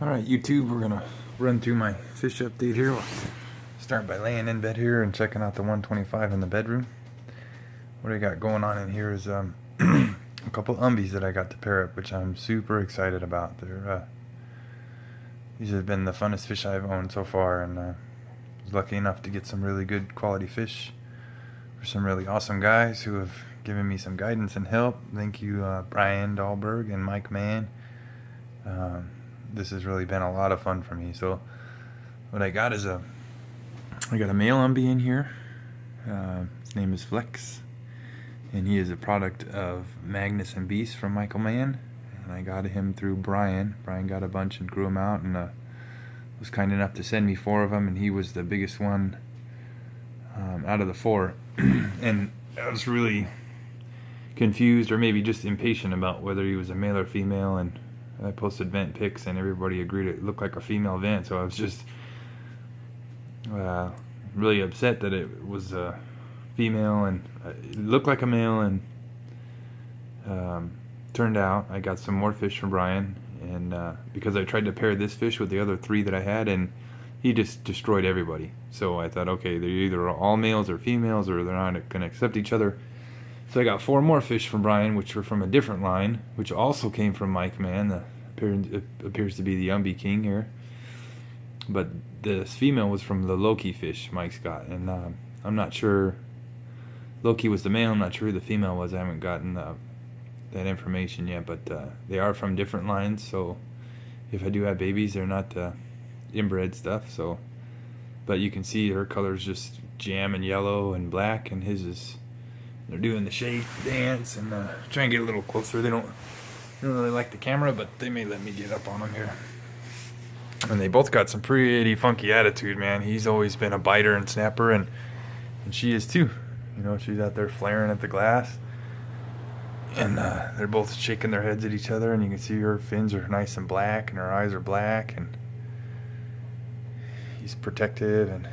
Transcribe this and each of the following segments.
Alright, YouTube, we're gonna run through my fish update here. We'll start by laying in bed here and checking out the 125 in the bedroom. What I got going on in here is a couple umbies that I got to pair up, which I'm super excited about. These have been the funnest fish I've owned so far, and I was lucky enough to get some really good quality fish for some really awesome guys who have given me some guidance and help. Thank you, Brian Dahlberg and Mike Mann. This has really been a lot of fun for me. So what I got is I got a male umbie in here. His name is Flex, and he is a product of Magnus and Beast from Michael Mann, and I got him through Brian. Brian got a bunch and grew them out, and was kind enough to send me 4 of them, and he was the biggest one out of the 4. And I was really confused, or maybe just impatient, about whether he was a male or female, and I posted vent pics and everybody agreed it looked like a female vent, so I was just really upset that it was a female, and it looked like a male, and turned out I got some more fish from Brian, and because I tried to pair this fish with the other 3 that I had, and he just destroyed everybody. So I thought, okay, they're either all males or females, or they're not going to accept each other. So I got 4 more fish from Brian, which were from a different line, which also came from Mike Mann. It appears to be the Umbie King here. But this female was from the Loki fish Mike's got. And I'm not sure. Loki was the male. I'm not sure who the female was. I haven't gotten that information yet. But they are from different lines. So if I do have babies, they're not inbred stuff. So, but you can see her color is just jam and yellow and black, and his is... They're doing the shake dance, and try and get a little closer. They don't really like the camera, but they may let me get up on them here. And they both got some pretty funky attitude, man. He's always been a biter and snapper, and she is too. You know, she's out there flaring at the glass, and they're both shaking their heads at each other, and you can see her fins are nice and black, and her eyes are black, and he's protective, and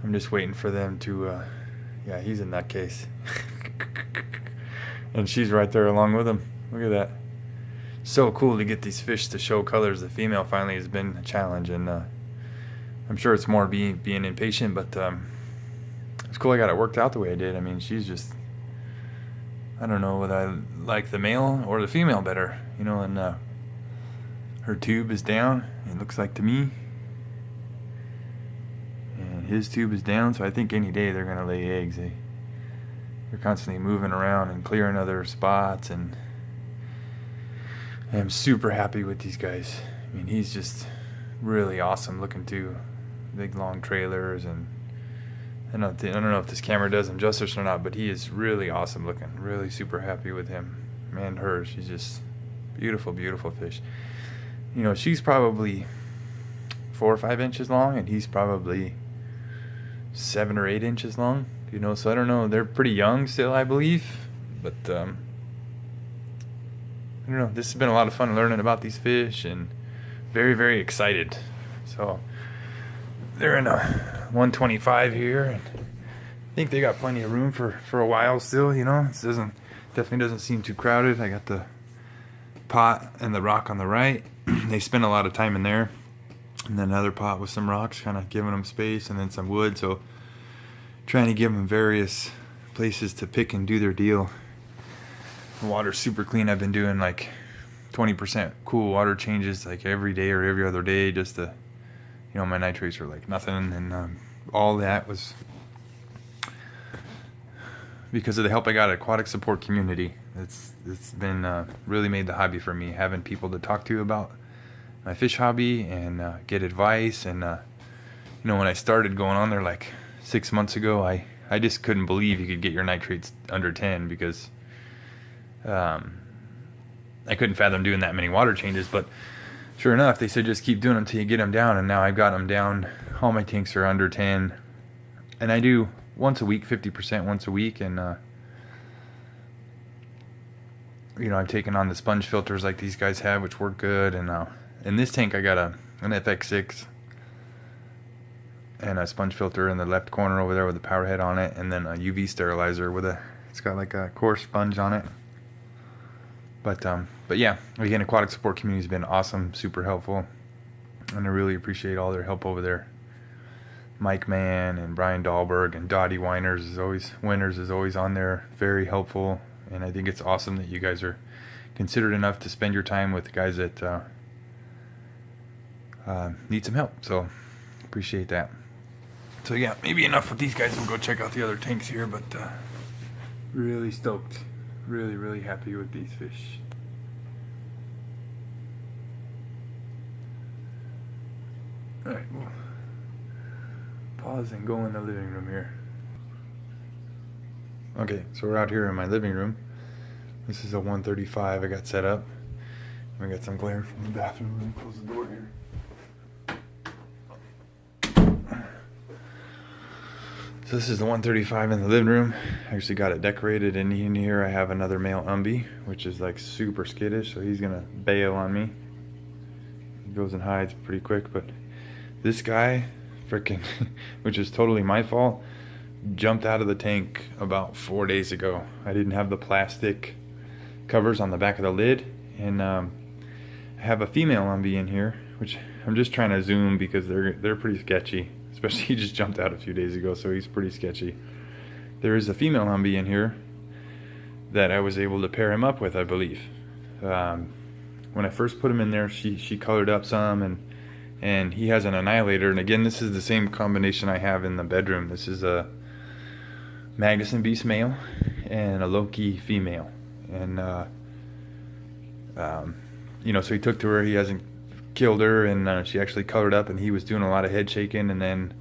I'm just waiting for them to... yeah, he's a nutcase. And she's right there along with him. Look at that. So cool to get these fish to show colors. The female finally has been a challenge, and I'm sure it's more being impatient, but it's cool I got it worked out the way I did. I mean, she's just... I don't know whether I like the male or the female better, you know, and her tube is down, it looks like to me. His tube is down, so I think any day they're going to lay eggs. They're constantly moving around and clearing other spots, and I'm super happy with these guys. I mean, he's just really awesome looking too. Big long trailers, and I don't know if this camera does him justice or not, but he is really awesome looking. Really super happy with him. Man, her, she's just beautiful, beautiful fish. You know, she's probably 4 or 5 inches long, and he's probably 7 or 8 inches long, you know, so I don't know, they're pretty young still, I believe, but I don't know, this has been a lot of fun learning about these fish, and very, very excited. So they're in a 125 here, and I think they got plenty of room for a while still, you know. It definitely doesn't seem too crowded. I got the pot and the rock on the right. They spend a lot of time in there. And then another pot with some rocks, kind of giving them space, and then some wood. So trying to give them various places to pick and do their deal. The water's super clean. I've been doing like 20% cool water changes like every day or every other day, just to, you know, my nitrates are like nothing. And all that was because of the help I got at Aquatic Support Community. It's been really made the hobby for me, having people to talk to about my fish hobby and get advice. And you know, when I started going on there like 6 months ago, I just couldn't believe you could get your nitrates under 10, because I couldn't fathom doing that many water changes. But sure enough, they said just keep doing them until you get them down, and now I've got them down. All my tanks are under 10, and I do once a week, 50% once a week. And you know, I've taken on the sponge filters like these guys have, which work good. And in this tank, I got an FX6 and a sponge filter in the left corner over there with the power head on it, and then a UV sterilizer with it's got like a coarse sponge on it. But But yeah, again, aquatic support community has been awesome, super helpful, and I really appreciate all their help over there. Mike Mann and Brian Dahlberg and Dottie Winters is always on there, very helpful, and I think it's awesome that you guys are considerate enough to spend your time with guys that need some help. So appreciate that. So yeah, maybe enough with these guys. We'll go check out the other tanks here, but really stoked, really happy with these fish. All right, well, pause and go in the living room here. Okay, so we're out here in my living room. This is a 135 I got set up. We got some glare from the bathroom. Let me close the door here. So this is the 135 in the living room. I actually got it decorated, and in here I have another male Umby, which is like super skittish, so he's gonna bail on me. He goes and hides pretty quick, but this guy, freaking, which is totally my fault, jumped out of the tank about 4 days ago. I didn't have the plastic covers on the back of the lid, and I have a female Umby in here, which I'm just trying to zoom because they're pretty sketchy. Especially he just jumped out a few days ago, so he's pretty sketchy. There is a female Umby in here that I was able to pair him up with, I believe. When I first put him in there, she colored up some, and he has an Annihilator. And again, this is the same combination I have in the bedroom. This is a Magnuson Beast male and a Loki female. And you know, so he took to her. He hasn't killed her, and she actually colored up, and he was doing a lot of head shaking, and then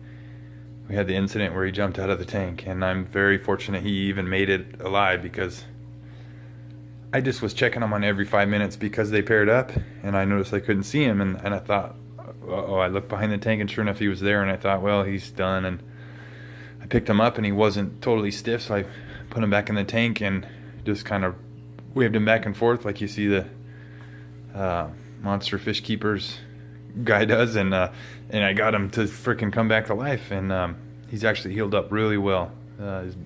we had the incident where he jumped out of the tank, and I'm very fortunate he even made it alive, because I just was checking him on every 5 minutes because they paired up, and I noticed I couldn't see him, and I thought, uh-oh. I looked behind the tank, and sure enough he was there, and I thought, well, he's done. And I picked him up, and he wasn't totally stiff, so I put him back in the tank and just kind of waved him back and forth like you see the Monster Fish Keepers guy does, and I got him to freaking come back to life, and he's actually healed up really well.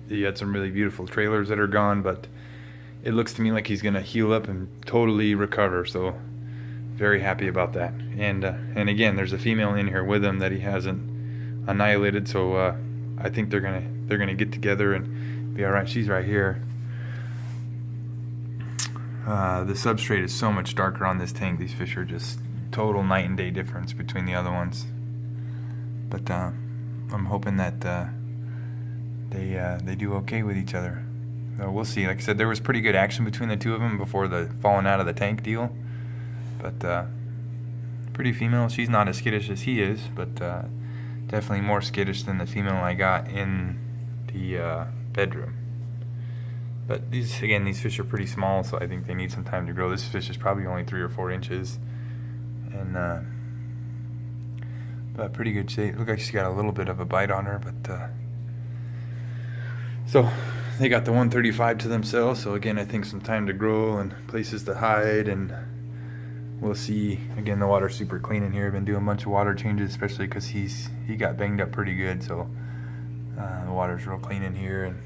He had some really beautiful trailers that are gone, but it looks to me like he's gonna heal up and totally recover, so very happy about that. And again, there's a female in here with him that he hasn't annihilated, so I think they're gonna get together and be all right. She's right here. The substrate is so much darker on this tank. These fish are just total night and day difference between the other ones. But I'm hoping that they do okay with each other. So we'll see. Like I said, there was pretty good action between the two of them before the falling out of the tank deal. But pretty female. She's not as skittish as he is, but definitely more skittish than the female I got in the bedroom. But these fish are pretty small, so I think they need some time to grow. This fish is probably only 3 or 4 inches, and but pretty good shape. Look like she's got a little bit of a bite on her, but so they got the 135 to themselves. So again, I think some time to grow and places to hide, and we'll see. Again, the water's super clean in here. I've been doing a bunch of water changes, especially because he got banged up pretty good. So the water's real clean in here, and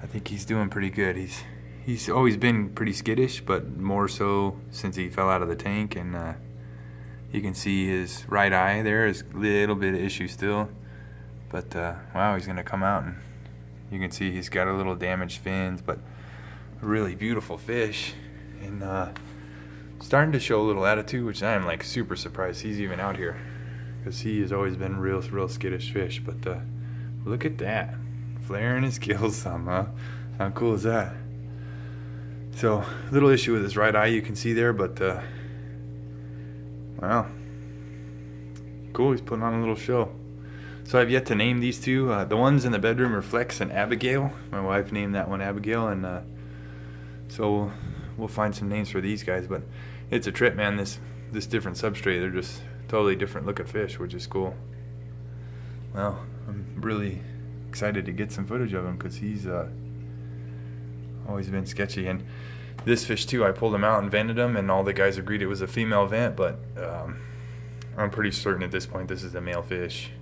I think he's doing pretty good. He's always been pretty skittish, but more so since he fell out of the tank, and you can see his right eye there is a little bit of issue still, but wow, he's gonna come out, and you can see he's got a little damaged fins, but a really beautiful fish, and starting to show a little attitude, which I am like super surprised he's even out here, because he has always been real skittish fish. But look at that, flaring his gills some, huh? How cool is that? So, little issue with his right eye, you can see there, but wow, cool. He's putting on a little show. So I've yet to name these two. The ones in the bedroom are Flex and Abigail. My wife named that one Abigail, and so we'll find some names for these guys. But it's a trip, man. This different substrate, they're just totally different look of fish, which is cool. Well, I'm really excited to get some footage of him, because he's always been sketchy. And this fish too, I pulled him out and vented him, and all the guys agreed it was a female vent, but I'm pretty certain at this point this is a male fish.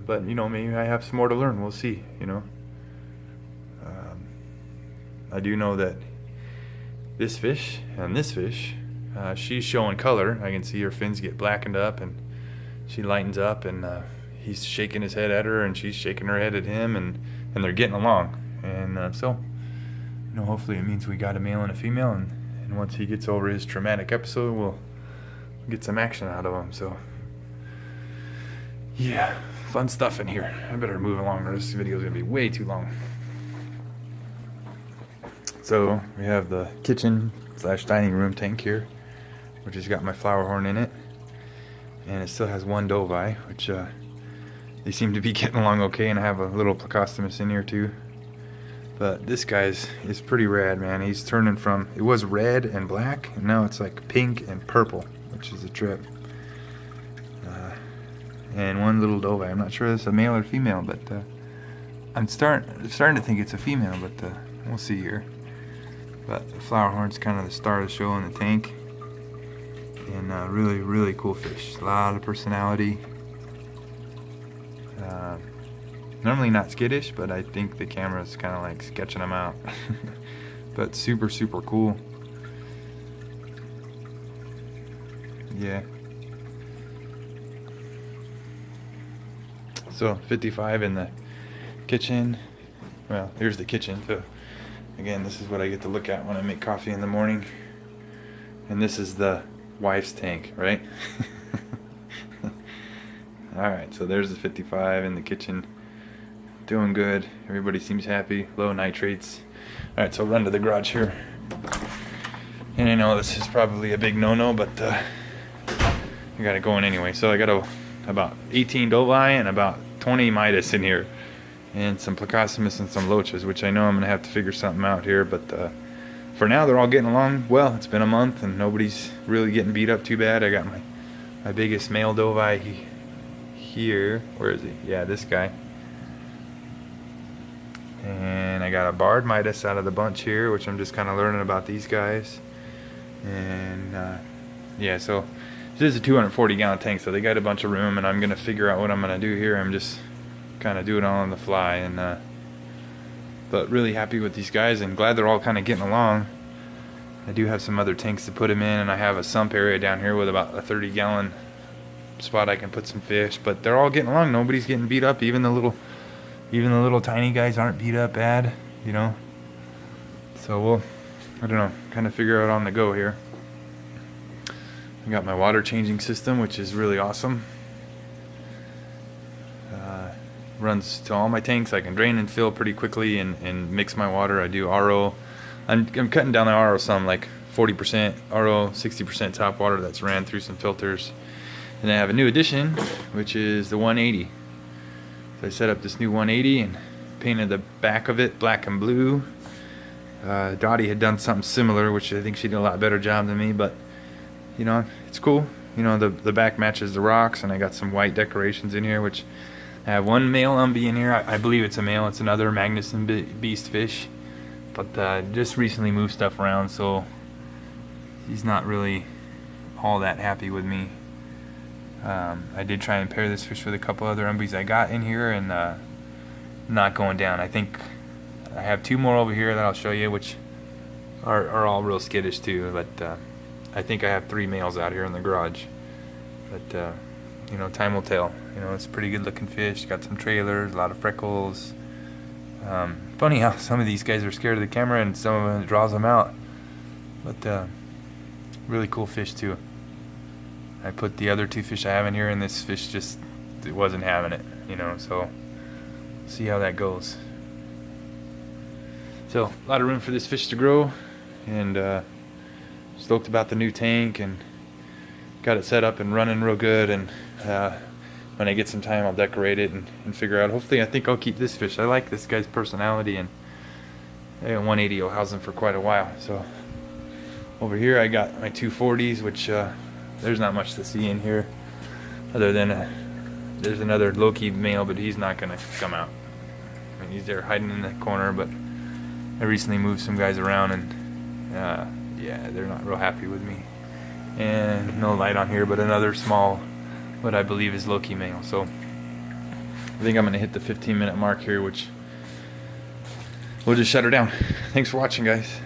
But you know, maybe I have some more to learn. We'll see. You know, I do know that this fish and this fish, she's showing color. I can see her fins get blackened up, and she lightens up, and he's shaking his head at her, and she's shaking her head at him, and they're getting along. And so, you know, hopefully it means we got a male and a female, and once he gets over his traumatic episode, we'll get some action out of him. So yeah, fun stuff in here. I better move along, or this video is gonna be way too long. So we have the kitchen / dining room tank here, which has got my flower horn in it, and it still has one doveye, which they seem to be getting along okay, and I have a little Plecostomus in here too. But this guy's is pretty rad, man. He's turning from, it was red and black, and now it's like pink and purple, which is a trip. And one little doveye. I'm not sure if it's a male or female, but I'm starting to think it's a female, but we'll see here. But the flower horn's kind of the star of the show in the tank, and really, really cool fish. A lot of personality. Normally not skittish, but I think the camera's kind of like sketching them out. But super, super cool. Yeah. So 55 in the kitchen. Well, here's the kitchen. So again, this is what I get to look at when I make coffee in the morning. And this is the wife's tank, right? Alright, so there's the 55 in the kitchen. Doing good. Everybody seems happy. Low nitrates. Alright, so I'll run to the garage here. And I know this is probably a big no-no, but I got it going anyway. So I got about 18 doveye and about 20 Midas in here. And some Plecostomus and some loaches, which I know I'm going to have to figure something out here. But for now, they're all getting along well. It's been a month, and nobody's really getting beat up too bad. I got my biggest male doveye here. Where is he? Yeah, this guy. And I got a barred Midas out of the bunch here, which I'm just kind of learning about these guys. And yeah, so this is a 240 gallon tank, so they got a bunch of room, and I'm gonna figure out what I'm gonna do here. I'm just kind of doing it all on the fly, and but really happy with these guys, and glad they're all kind of getting along. I do have some other tanks to put them in, and I have a sump area down here with about a 30 gallon spot I can put some fish, but they're all getting along. Nobody's getting beat up. Even the little tiny guys aren't beat up bad, you know. So we'll, I don't know, kind of figure out on the go here. I got my water changing system, which is really awesome. Runs to all my tanks. I can drain and fill pretty quickly, and mix my water. I do RO. I'm cutting down the RO some, like 40% RO, 60% top water that's ran through some filters. And I have a new addition, which is the 180. So I set up this new 180 and painted the back of it black and blue. Dottie had done something similar, which I think she did a lot better job than me, but you know, it's cool. You know, the back matches the rocks, and I got some white decorations in here, which I have one male umbi in here. I believe it's a male. It's another Magnuson beast fish, but just recently moved stuff around, so he's not really all that happy with me. I did try and pair this fish with a couple other umbies I got in here, and not going down. I think I have two more over here that I'll show you, which are all real skittish too, but I think I have 3 males out here in the garage. But you know, time will tell. You know, it's a pretty good looking fish. Got some trailers, a lot of freckles. Funny how some of these guys are scared of the camera, and some of them draws them out. But really cool fish too. I put the other 2 fish I have in here, and this fish just, it wasn't having it, you know, so see how that goes. So a lot of room for this fish to grow, and stoked about the new tank, and got it set up and running real good. And when I get some time, I'll decorate it and figure out. Hopefully, I think I'll keep this fish. I like this guy's personality, and 180 will house him for quite a while. So over here I got my 240s, which there's not much to see in here other than there's another Loki male, but he's not gonna come out. I mean, he's there hiding in the corner, but I recently moved some guys around, and yeah, they're not real happy with me. And no light on here, but another small, what I believe is Loki male. So I think I'm gonna hit the 15-minute mark here, which we'll just shut her down. Thanks for watching, guys.